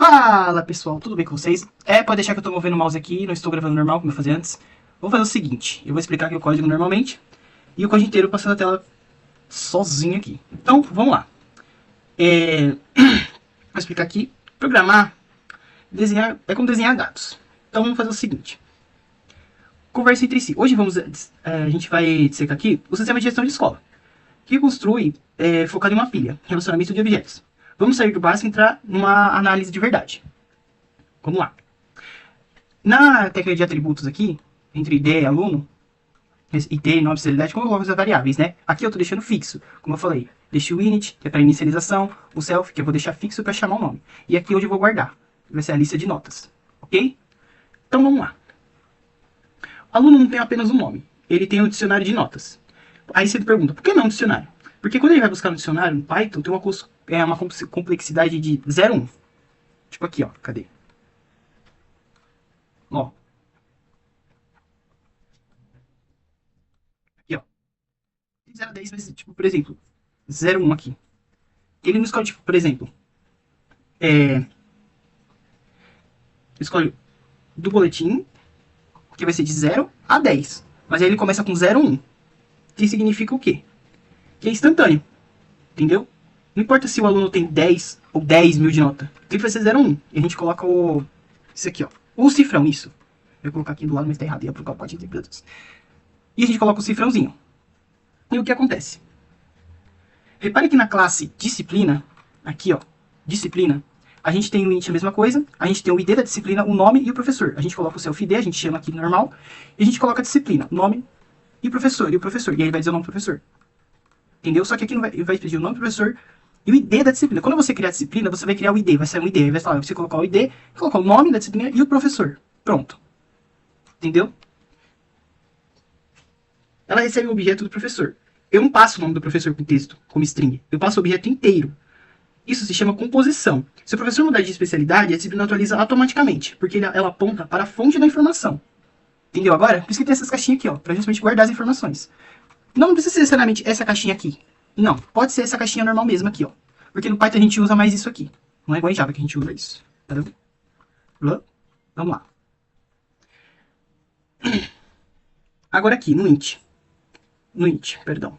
Fala pessoal, tudo bem com vocês? Pode deixar que eu tô movendo o mouse aqui, não estou gravando normal como eu fazia antes. Vou fazer o seguinte, eu vou explicar aqui o código normalmente e o código inteiro passando a tela sozinho aqui. Então, vamos lá. Vou explicar aqui. Programar, desenhar, é como desenhar dados. Então vamos fazer o seguinte. Conversa entre si. Hoje a gente vai dissecar aqui o sistema de gestão de escola, que construi focado em uma pilha, relacionamento de objetos. Vamos sair do básico e entrar numa análise de verdade. Vamos lá. Na técnica de atributos aqui, entre ID e aluno, ID, nome, serialidade, como eu coloco as variáveis, né? Aqui eu estou deixando fixo, como eu falei. Deixo o init, que é para inicialização, o self, que eu vou deixar fixo para chamar o nome. E aqui onde eu vou guardar, vai ser a lista de notas, ok? Então vamos lá. O aluno não tem apenas um nome, ele tem um dicionário de notas. Aí você pergunta, por que não um dicionário? Porque quando ele vai buscar no dicionário, no Python, tem uma complexidade de 0 a 1. Tipo aqui, ó, cadê? Ó. Aqui, ó. 0 a 10, mas, tipo, por exemplo, 0 a 1 aqui. Ele não escolhe, tipo, por exemplo, escolhe do boletim, que vai ser de 0 a 10. Mas aí ele começa com 0 a 1. Que significa o quê? Que é instantâneo. Entendeu? Não importa se o aluno tem 10 ou 10 mil de nota. Ele vai ser 0 a 1. E a gente coloca isso aqui, ó. O cifrão, isso. Eu vou colocar aqui do lado, mas tá errado. Eu vou colocar o pote de produtos. E a gente coloca o cifrãozinho. E o que acontece? Repare que na classe disciplina, aqui ó, disciplina, a gente tem o int a mesma coisa, a gente tem o id da disciplina, o nome e o professor. A gente coloca o self-id, a gente chama aqui normal, e a gente coloca a disciplina, o nome e o professor, e ele vai dizer o nome do professor. Entendeu? Só que aqui não vai pedir o nome do professor e o id da disciplina. Quando você criar a disciplina, você vai criar o id, vai sair um id, vai falar, você colocar o id, colocar o nome da disciplina e o professor. Pronto. Entendeu? Ela recebe o objeto do professor. Eu não passo o nome do professor com texto, como string. Eu passo o objeto inteiro. Isso se chama composição. Se o professor mudar de especialidade, a disciplina atualiza automaticamente, porque ela aponta para a fonte da informação. Entendeu agora? Por isso que tem essas caixinhas aqui, ó, para justamente guardar as informações. Não precisa ser necessariamente essa caixinha aqui. Não, pode ser essa caixinha normal mesmo aqui, ó. Porque no Python a gente usa mais isso aqui. Não é igual em Java que a gente usa isso. Tá vendo? Vamos lá. Agora aqui, no int, perdão.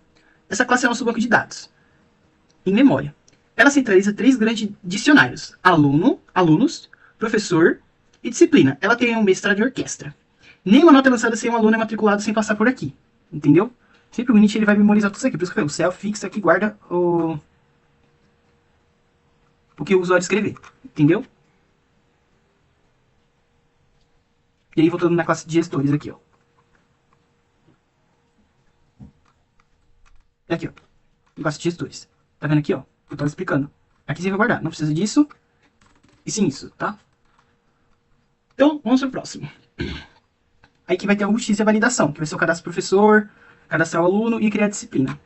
Essa classe é nosso banco de dados, em memória. Ela centraliza 3 grandes dicionários: aluno, alunos, professor e disciplina. Ela tem um mestrado de orquestra. Nenhuma nota é lançada sem um aluno é matriculado sem passar por aqui. Entendeu? Sempre o init ele vai memorizar tudo isso aqui. Por isso que o self fixa aqui guarda o que o usuário escrever. Entendeu? E aí voltando na classe de gestores aqui, ó. Aqui, ó. Classe de gestores. Tá vendo aqui, ó? Eu tava explicando. Aqui você vai guardar. Não precisa disso. E sim isso, tá? Então, vamos pro próximo. Aí que vai ter o UX e a validação, que vai ser o cadastro professor, cadastrar o aluno e criar a disciplina.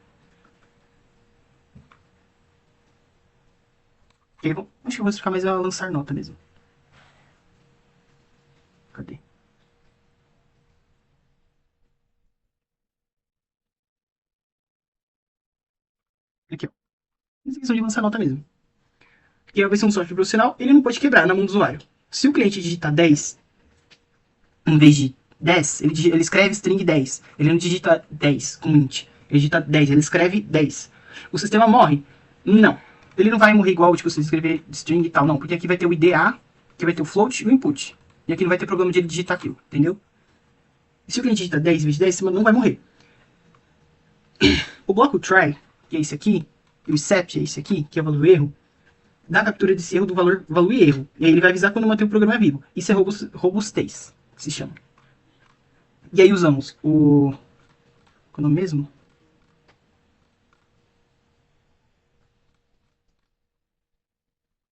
Okay, acho que eu vou explicar mais a lançar nota mesmo. Cadê? Aqui, ó. Essa questão de lançar nota mesmo. Porque vai ser um software profissional, ele não pode quebrar na mão do usuário. Se o cliente digitar 10, em vez de 10, ele escreve string 10. Ele não digita 10 com int. Ele digita 10, ele escreve 10. O sistema morre? Não. Ele não vai morrer igual, tipo, você escrever string e tal, não. Porque aqui vai ter o IDA, que vai ter o float e o input. E aqui não vai ter problema de ele digitar aquilo, entendeu? E se o cliente digita 10 em vez de 10, não vai morrer. O bloco try, que é esse aqui, e o set é esse aqui, que é o valor erro, dá a captura desse erro do valor e erro. E aí ele vai avisar quando manter o programa vivo. Isso é robustez, que se chama. E aí usamos o... Qual é o nome mesmo?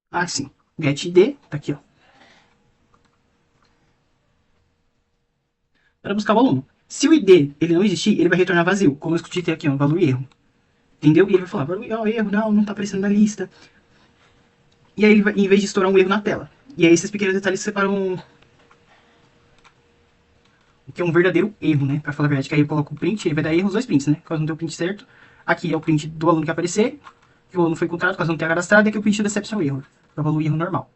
Ah, sim. GetID, tá aqui, ó. Para buscar o aluno. Se o ID ele não existir, ele vai retornar vazio, como eu escutei aqui, ó, valor e erro. Entendeu? E ele vai falar, valor, erro, não tá aparecendo na lista. E aí, ele vai, em vez de estourar um erro na tela. E aí esses pequenos detalhes separam o que é um verdadeiro erro, né? Pra falar a verdade, que aí eu coloco o print, aí vai dar erro os dois prints, né? Caso não dê o print certo. Aqui é o print do aluno que aparecer, que o aluno foi encontrado, caso não tenha cadastrado, e aqui é o print da exception erro, para o valor erro normal.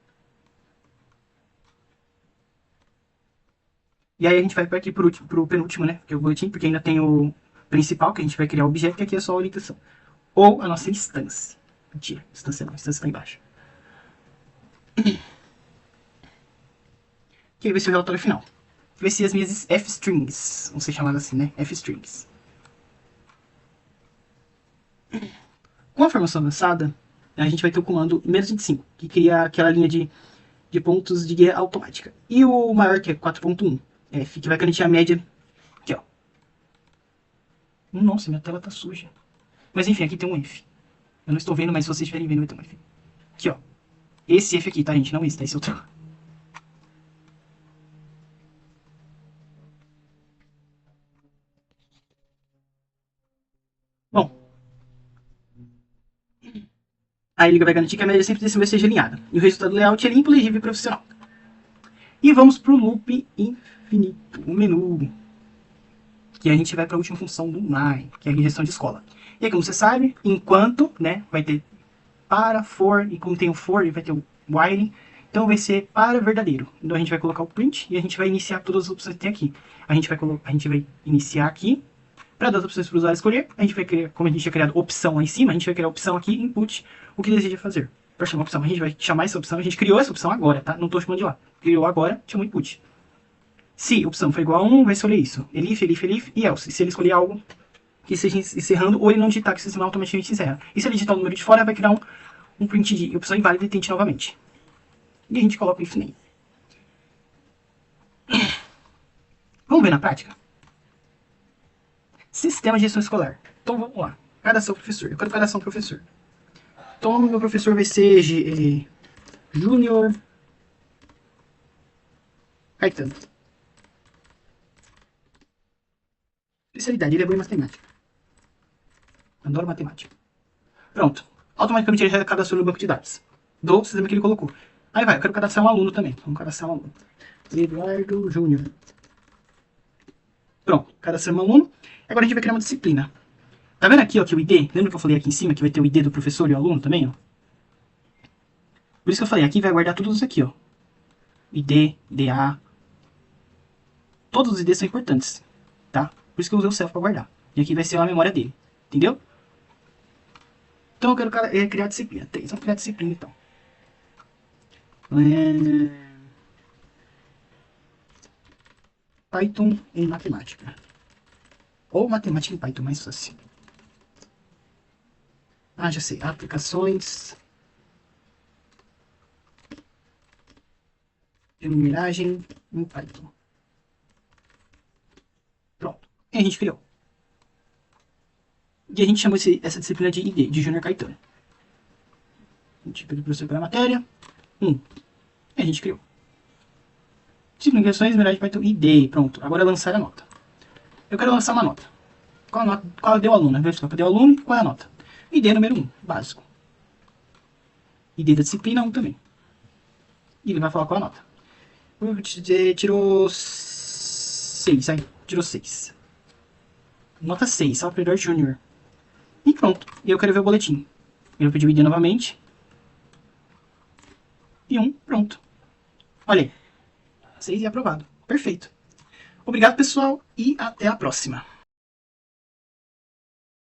E aí a gente vai para aqui pro penúltimo, né? Que é o boletim, porque ainda tem o principal, que a gente vai criar o objeto, que aqui é só a orientação. Ou a nossa instância. Mentira, instância não, instância tá embaixo. Que aí vai ser o relatório final. Vai ser as minhas F-strings, vão ser chamadas assim, né? F-strings. Com a formação avançada, a gente vai ter o comando menos 25, que cria aquela linha de pontos de guia automática. E o maior, que é 4.1, F, que vai garantir a média. Aqui, ó. Nossa, minha tela tá suja. Mas enfim, aqui tem um F. Eu não estou vendo, mas se vocês estiverem vendo, vai ter um F. Aqui, ó. Esse F aqui, tá, gente? Não esse, tá? Esse outro. Bom, aí ele vai garantir que a média sempre desse vai seja alinhada. E o resultado do layout é limpo, legível e profissional. E vamos pro loop infinito, o menu. Que a gente vai para a última função do line, que é a gestão de escola. E aí, como você sabe, enquanto, né, vai ter para, for, e como tem o for, vai ter o while, então vai ser para verdadeiro. Então a gente vai colocar o print e a gente vai iniciar todas as opções que tem aqui. A gente vai iniciar aqui, para dar as opções para o usuário escolher, a gente vai criar, como a gente tinha criado opção lá em cima, a gente vai criar a opção aqui, input, o que deseja fazer. Para chamar a opção, a gente vai chamar essa opção, a gente criou essa opção agora, tá? Não estou chamando de lá. Criou agora, chamou input. Se a opção for igual a 1, vai escolher isso. Elif, elif, elif e else. Se ele escolher algo que esteja encerrando, ou ele não digitar, que o sistema automaticamente encerra. E se ele digitar o número de fora, vai criar um print de opção inválida e tente novamente. E a gente coloca o if name. Vamos ver na prática? Sistema de gestão escolar. Então vamos lá. Cadação professor. Eu quero cadação professor. Então o meu professor vai ser Júnior Caetano. Especialidade, ele é bom em matemática. Adoro matemática. Pronto. Automaticamente ele já cadastrou no banco de dados do sistema que ele colocou. Aí vai, eu quero cadastrar um aluno também. Vamos cadastrar um aluno. Eduardo Júnior. Pronto, cadastramos um aluno. Agora a gente vai criar uma disciplina. Tá vendo aqui, ó, que o ID? Lembra que eu falei aqui em cima que vai ter o ID do professor e o aluno também, ó? Por isso que eu falei, aqui vai guardar tudo isso aqui, ó. ID, DA. Todos os IDs são importantes, tá? Por isso que eu usei o self para guardar. E aqui vai ser a memória dele, entendeu? Então eu quero criar disciplina. Vamos criar disciplina então. Python em matemática. Ou matemática em Python, mais fácil. Ah, já sei. Aplicações. De numeragem em Python. Pronto. E a gente criou. E a gente chamou essa disciplina de ID, de Júnior Caetano. A gente pediu para você pela matéria. E a gente criou. Disciplina de questões, numeragem Python ID. Pronto. Agora é lançar a nota. Eu quero lançar uma nota. Qual a nota? Qual é o aluno? Vai ficar cadê o aluno e qual é a nota? ID número 1, básico. ID da disciplina 1 também. E ele vai falar qual a nota. Tirou 6, aí. Tirou 6. Nota 6, Salvador Júnior. E pronto. E eu quero ver o boletim. Eu vou pedir o ID novamente. E 1, pronto. Olha aí. 6 e aprovado. Perfeito. Obrigado, pessoal, e até a próxima.